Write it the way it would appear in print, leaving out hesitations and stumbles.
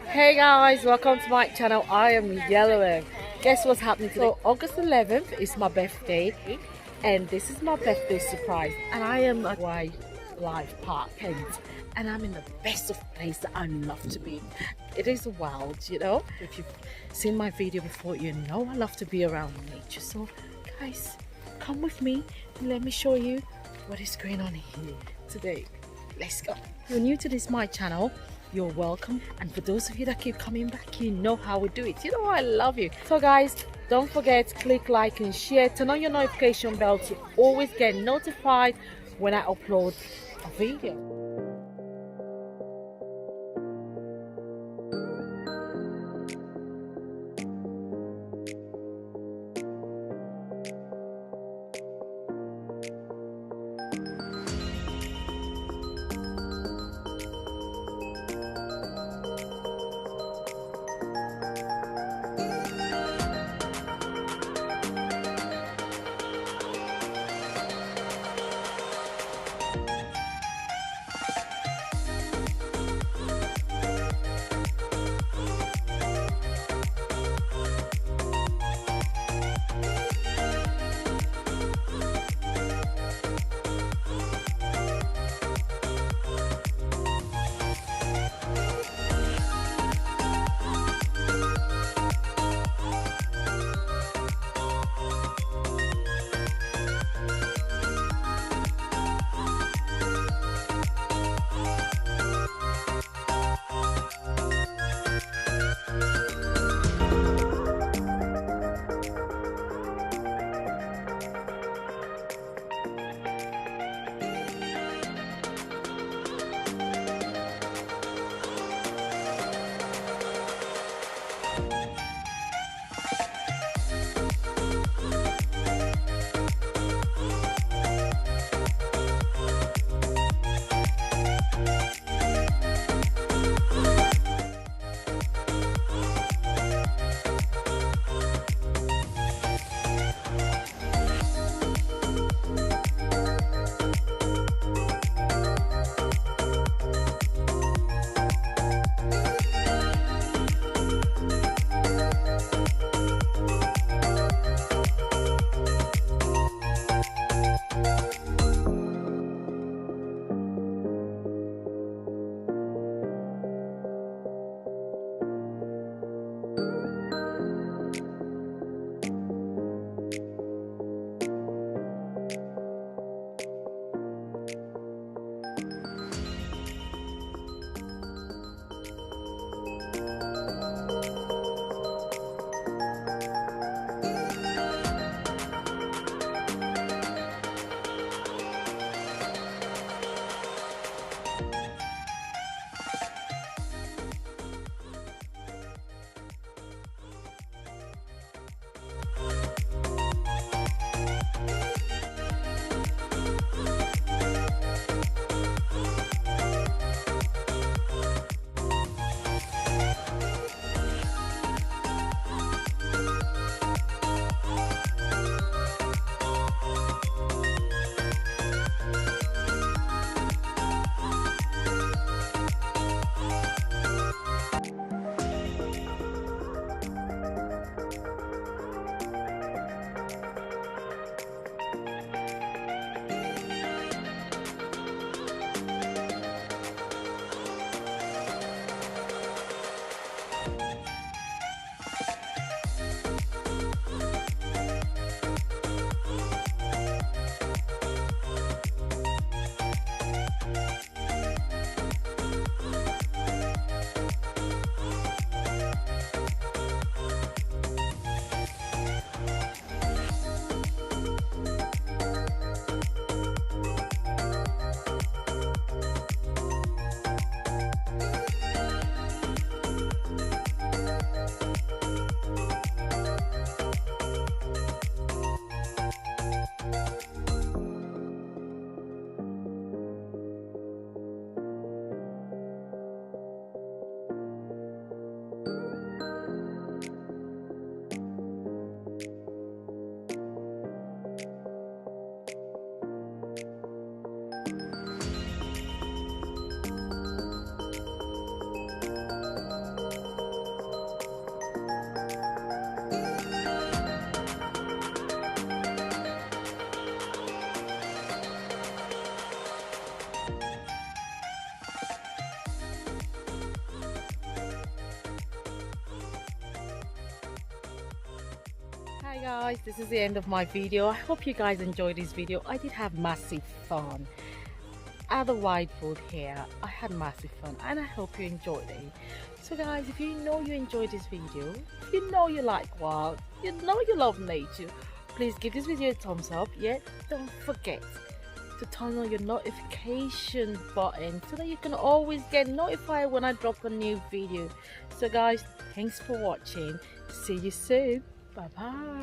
Hey guys, welcome to my channel. I am YellowM. Guess what's happening today? So August 11th is my birthday and this is my birthday surprise, and I am at Wildlife Park Kent, and I'm in the best of place that I love to be. It is wild, you know. If you've seen my video before, you know I love to be around nature. So guys, come with me and let me show you what is going on here today. Let's go. If you're new to this my channel, you're welcome, and for those of you that keep coming back, you know how we do it. You know I love you. So guys, don't forget, click like and share, turn on your notification bell to always get notified when I upload a video. Guys, this is the end of my video. I hope you guys enjoyed this video. I did have massive fun at the whiteboard here. I had massive fun and I hope you enjoyed it. So guys, if you know you enjoyed this video, if you know you like wild, you know you love nature, please give this video a thumbs up. Yet don't forget to turn on your notification button so that you can always get notified when I drop a new video. So guys, thanks for watching. See you soon. Bye bye.